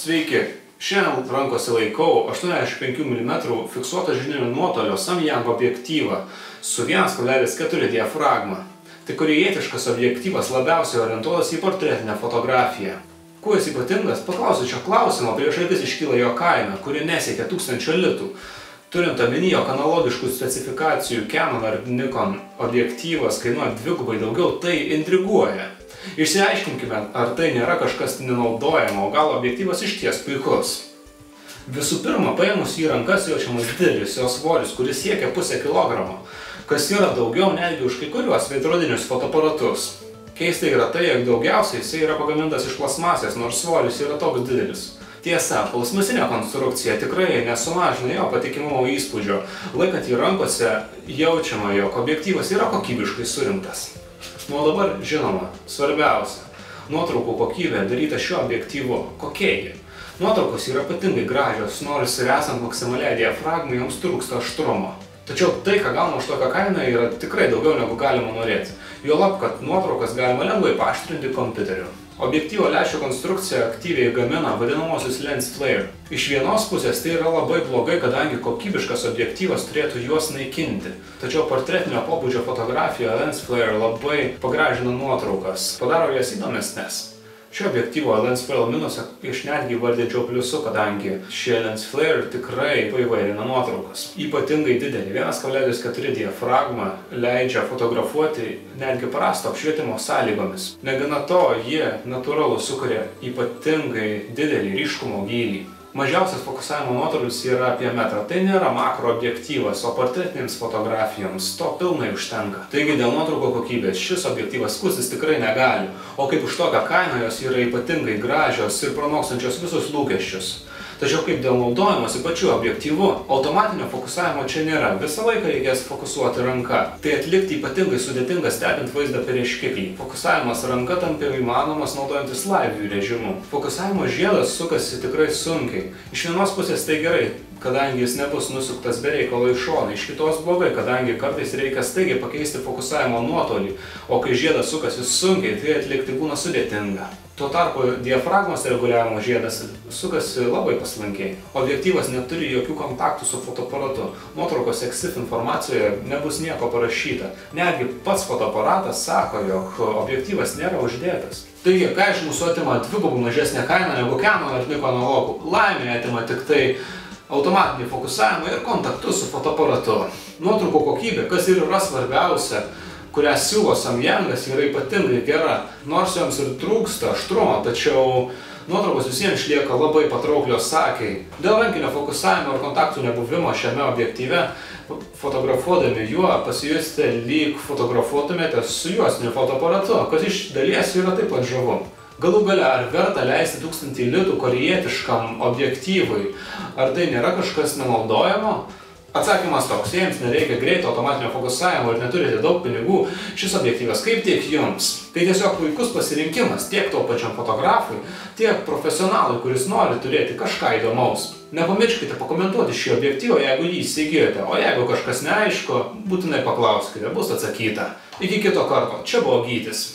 Sveiki! Šiandien rankose laikau 85 mm fiksuoto židinio nuotolio Samyang objektyvą su 1,4 diafragma. Tai korėjietiškas objektyvas labiausiai orientuotas į portretinę fotografiją. Kuo jis ypatingas? Paklausiu šio klausimo, prieš akis iškyla jo kaina, kuri nesiekia 1000 litų. Turint omeny, jog analogiškų specifikacijų Canon ar Nikon objektyvas kainuoja dvigubai daugiau, tai intriguoja. Išsiaiškinkime, ar tai nėra kažkas nenaudojama, o gal objektyvas išties puikus. Visų pirma, paėmus į rankas jaučiamas didelis jo svoris, kuris siekia 0,5 kilogramo, kas yra daugiau netgi už kai kuriuos veidrodinius fotoaparatus. Keista yra tai, jog daugiausiai jisai yra pagamintas iš plasmasės, nors svoris yra toks didelis. Tiesa, plastmasinė konstrukcija tikrai nesumažina jo patikimumo įspūdžio. Laikant jį rankose, jaučiama, jog objektyvas yra kokybiškai surinktas. Nuo dabar žinoma, svarbiausia, nuotraukų kokybė daryta šiuo objektyvu. Kokia ji? Nuotraukos yra ypatingai gražios, nors ir esant maksimaliai diafragmai joms trūksta aštrumo. Tačiau tai, ką gauna už tokią kainą, yra tikrai daugiau negu galima norėti. Juolab, kad nuotraukas galima lengvai paaštrinti kompiuteriu. Objektyvo lęšio konstrukcija aktyviai gamina vadinamosius lens flare. Iš vienos pusės tai yra labai blogai, kadangi kokybiškas objektyvas turėtų juos naikinti. Tačiau portretinio pobūdžio fotografija lens flare labai pagražina nuotraukas, padaro jas įdomesnes. Šio objektyvo lens flare minusą aš netgi vardinčiau pliusu, kadangi šie lens flare tikrai paįvairina nuotraukas. Ypatingai didelį 1,4 diafragma leidžia fotografuoti netgi prasto apšvietimo sąlygomis. Negana to, jie natūralu sukuria ypatingai didelį ryškumo gylį. Mažiausias fokusavimo nuotolis yra apie metrą. Tai nėra makro objektyvas, o portretinėms fotografijoms to pilnai užtenka. Taigi dėl nuotraukų kokybės šis objektyvas skųstis tikrai negali, o kaip už tokią kainą jos yra ypatingai gražios ir pranokstančios visus lūkesčius. Tačiau kaip dėl naudojimosi pačiu objektyvu, automatinio fokusavimo čia nėra, visą laiką reikės fokusuoti ranka. Tai atlikti ypatingai sudėtinga stebint vaizdą per ieškiklį. Fokusavimas ranka tampa įmanomas naudojantis live view režimu. Fokusavimo žiedas sukasi tikrai sunkiai. Iš vienos pusės tai gerai, kadangi jis nebus nusuktas be reikalo į šoną. Iš kitos blogai, kadangi kartais reikia staigiai pakeisti fokusavimo nuotolį, o kai žiedas sukasi sunkiai, tai atlikti būna sudėtinga. Tuo tarpu diafragmos reguliavimo žiedas sukasi labai paslankiai. Objektyvas neturi jokių kontaktų su fotoaparatu. Nuotraukos EXIF informacijoje nebus nieko parašyta. Netgi pats fotoaparatas sako, jog objektyvas nėra uždėtas. Taigi, ką iš mūsų atima dvigubai mažesnė kaina negu Canon ar Nikon analogų? Laimė atima tik tai automatinį fokusavimą ir kontaktus su fotoaparatu. Nuotraukų kokybė, kas ir yra svarbiausia, kurią siūlo Samyangas, yra ypatingai gera, nors joms ir trūksta aštrumo, tačiau nuotraukos visiems išlieka labai patrauklios akiai. Dėl rankinio fokusavimo ir kontaktų nebuvimo šiame objektyve, fotografuodami juo pasijusite lyg fotografuotumėte su juostiniu fotoaparatu, kas iš dalies yra taip pat žavu. Galų gale, ar verta leisti 1000 litų korėjietiškam objektyvui? Ar tai nėra kažkas nenaudojamo? Atsakymas toks, jiems nereikia greito automatinio fokusavimo ir neturite daug pinigų, šis objektyvas kaip tik jums. Tai tiesiog puikus pasirinkimas tiek to pačiam fotografui, tiek profesionalui, kuris nori turėti kažką įdomaus. Nepamirškite pakomentuoti šį objektyvą, jeigu jį įsigijote, o jeigu kažkas neaišku, būtinai paklauskite, bus atsakyta. Iki kito karto, čia buvo Gytis.